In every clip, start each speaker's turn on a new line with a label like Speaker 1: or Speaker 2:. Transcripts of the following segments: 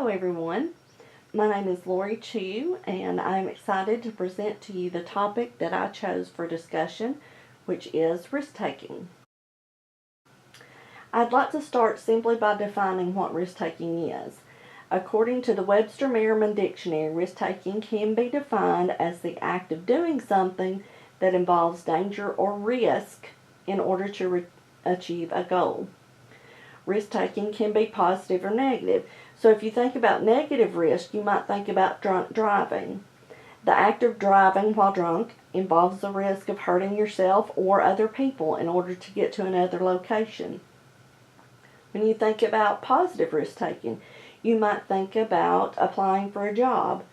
Speaker 1: Hello everyone, my name is Lori Chu and I'm excited to present to you the topic that I chose for discussion, which is risk-taking. I'd like to start simply by defining what risk-taking is. According to the Webster Merriam Dictionary, risk-taking can be defined as the act of doing something that involves danger or risk in order to achieve a goal. Risk-taking can be positive or negative. So if you think about negative risk, you might think about drunk driving. The act of driving while drunk involves the risk of hurting yourself or other people in order to get to another location. When you think about positive risk-taking, you might think about applying for a job.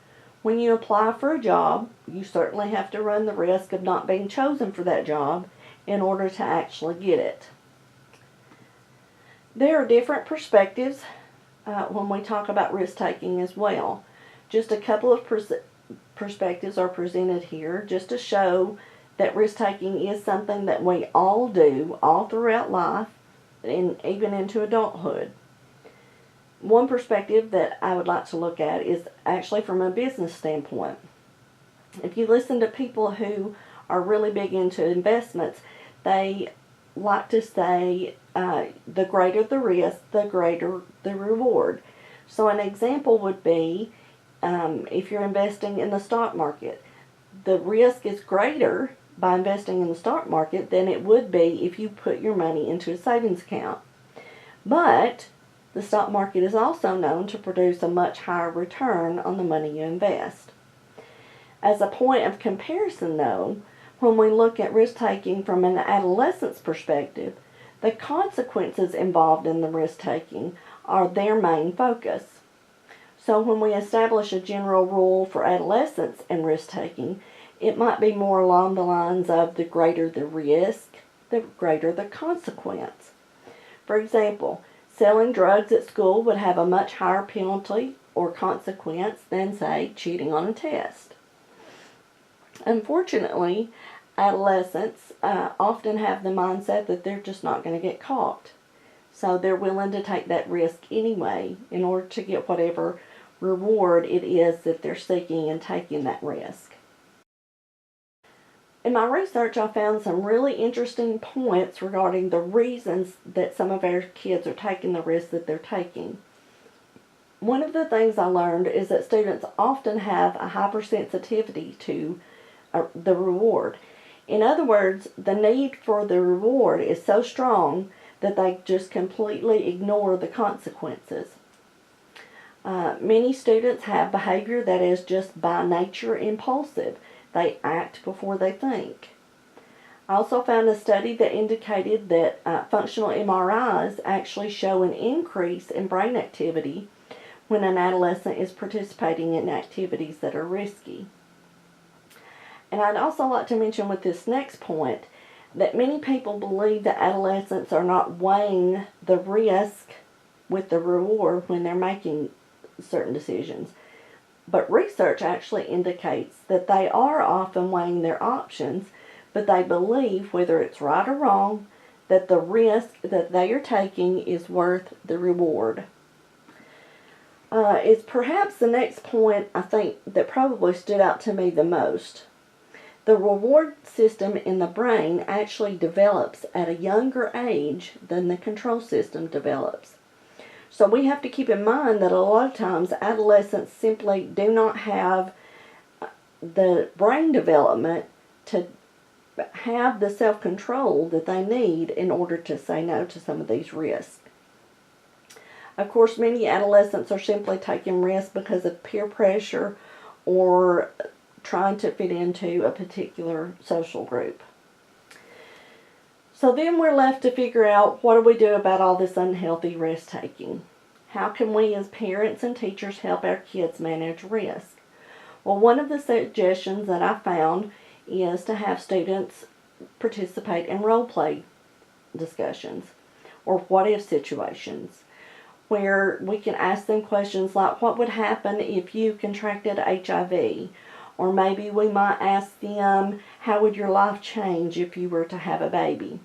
Speaker 1: When you apply for a job, you certainly have to run the risk of not being chosen for that job in order to actually get it. There are different perspectives when we talk about risk-taking as well. Just a couple of perspectives are presented here just to show that risk-taking is something that we all do all throughout life and even into adulthood. One perspective that I would like to look at is actually from a business standpoint. If you listen to people who are really big into investments, they like to say the greater the risk, the greater the reward. So an example would be if you're investing in the stock market, the risk is greater by investing in the stock market than it would be if you put your money into a savings account. But the stock market is also known to produce a much higher return on the money you invest. As a point of comparison though, when we look at risk-taking from an adolescent's perspective, the consequences involved in the risk-taking are their main focus. So when we establish a general rule for adolescents and risk-taking, it might be more along the lines of the greater the risk, the greater the consequence. For example, selling drugs at school would have a much higher penalty or consequence than, say, cheating on a test. Unfortunately, adolescents often have the mindset that they're just not going to get caught. So they're willing to take that risk anyway in order to get whatever reward it is that they're seeking in taking that risk. In my research, I found some really interesting points regarding the reasons that some of our kids are taking the risks that they're taking. One of the things I learned is that students often have a hypersensitivity to the reward. In other words, the need for the reward is so strong that they just completely ignore the consequences. Many students have behavior that is just by nature impulsive. They act before they think. I also found a study that indicated that functional MRIs actually show an increase in brain activity when an adolescent is participating in activities that are risky. And I'd also like to mention with this next point that many people believe that adolescents are not weighing the risk with the reward when they're making certain decisions. But research actually indicates that they are often weighing their options, but they believe, whether it's right or wrong, that the risk that they are taking is worth the reward. It's perhaps the next point I think that probably stood out to me the most. The reward system in the brain actually develops at a younger age than the control system develops. So we have to keep in mind that a lot of times adolescents simply do not have the brain development to have the self-control that they need in order to say no to some of these risks. Of course, many adolescents are simply taking risks because of peer pressure or trying to fit into a particular social group. So then we're left to figure out, what do we do about all this unhealthy risk-taking? How can we as parents and teachers help our kids manage risk? Well, one of the suggestions that I found is to have students participate in role-play discussions or what-if situations, where we can ask them questions like, what would happen if you contracted HIV? Or maybe we might ask them, how would your life change if you were to have a baby?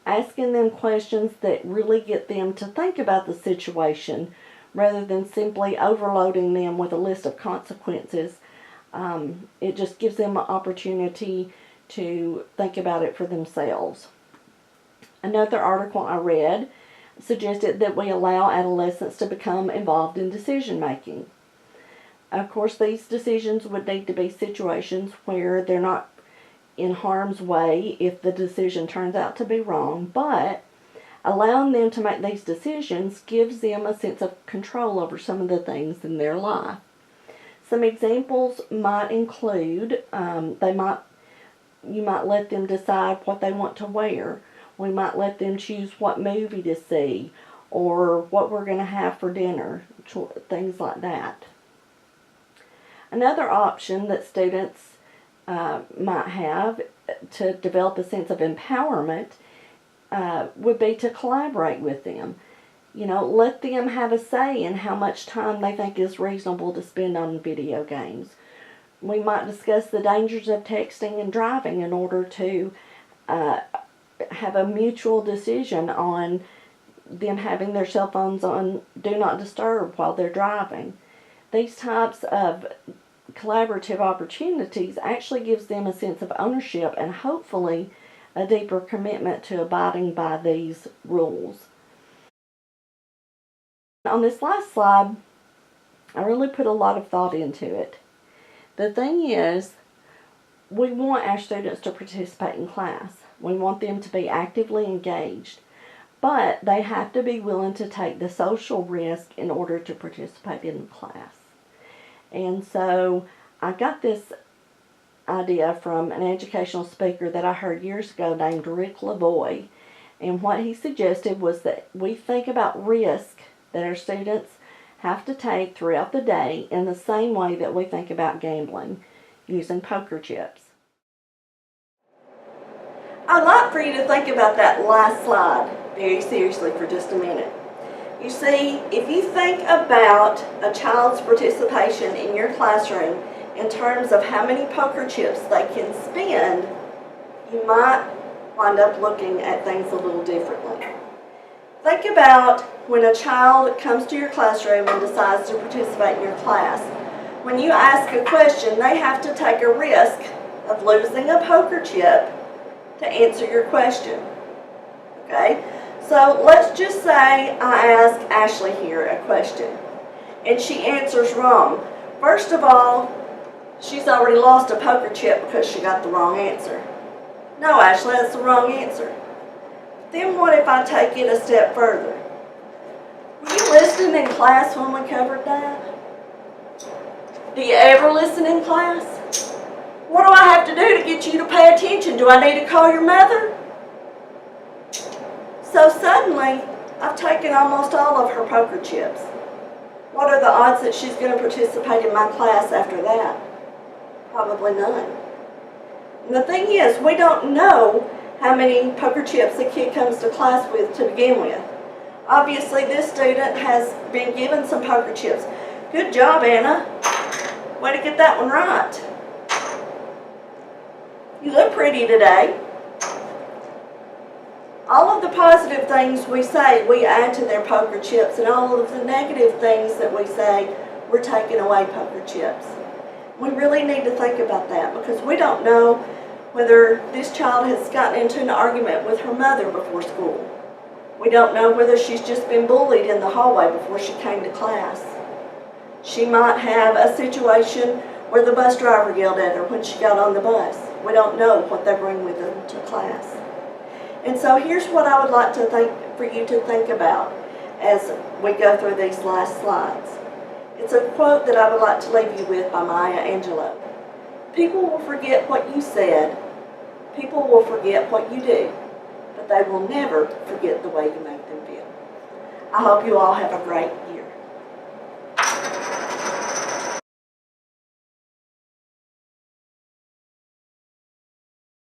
Speaker 1: Asking them questions that really get them to think about the situation rather than simply overloading them with a list of consequences. It just gives them an opportunity to think about it for themselves. Another article I read suggested that we allow adolescents to become involved in decision making. Of course, these decisions would need to be situations where they're not in harm's way if the decision turns out to be wrong, but allowing them to make these decisions gives them a sense of control over some of the things in their life. Some examples might include you might let them decide what they want to wear. We might let them choose what movie to see or what we're going to have for dinner, things like that. Another option that students might have to develop a sense of empowerment would be to collaborate with them. Let them have a say in how much time they think is reasonable to spend on video games. We might discuss the dangers of texting and driving in order to have a mutual decision on them having their cell phones on Do Not Disturb while they're driving. These types of collaborative opportunities actually gives them a sense of ownership and hopefully a deeper commitment to abiding by these rules. On this last slide, I really put a lot of thought into it. The thing is, we want our students to participate in class. We want them to be actively engaged, but they have to be willing to take the social risk in order to participate in the class. And so I got this idea from an educational speaker that I heard years ago named Rick LaVoy. And what he suggested was that we think about risk that our students have to take throughout the day in the same way that we think about gambling, using poker chips. I'd like for you to think about that last slide very seriously for just a minute. You see, if you think about a child's participation in your classroom in terms of how many poker chips they can spend, you might wind up looking at things a little differently. Think about when a child comes to your classroom and decides to participate in your class. When you ask a question, they have to take a risk of losing a poker chip to answer your question. Okay? So let's just say I ask Ashley here a question and she answers wrong. First of all, she's already lost a poker chip because she got the wrong answer. No, Ashley, that's the wrong answer. Then what if I take it a step further? Were you listening in class when we covered that? Do you ever listen in class? What do I have to do to get you to pay attention? Do I need to call your mother? So suddenly, I've taken almost all of her poker chips. What are the odds that she's going to participate in my class after that? Probably none. And the thing is, we don't know how many poker chips a kid comes to class with to begin with. Obviously, this student has been given some poker chips. Good job, Anna. Way to get that one right. You look pretty today. All of the positive things we say, we add to their poker chips, and all of the negative things that we say, we're taking away poker chips. We really need to think about that because we don't know whether this child has gotten into an argument with her mother before school. We don't know whether she's just been bullied in the hallway before she came to class. She might have a situation where the bus driver yelled at her when she got on the bus. We don't know what they bring with them to class. And so here's what I would like for you to think about as we go through these last slides. It's a quote that I would like to leave you with by Maya Angelou. People will forget what you said. People will forget what you do. But they will never forget the way you make them feel. I hope you all have a great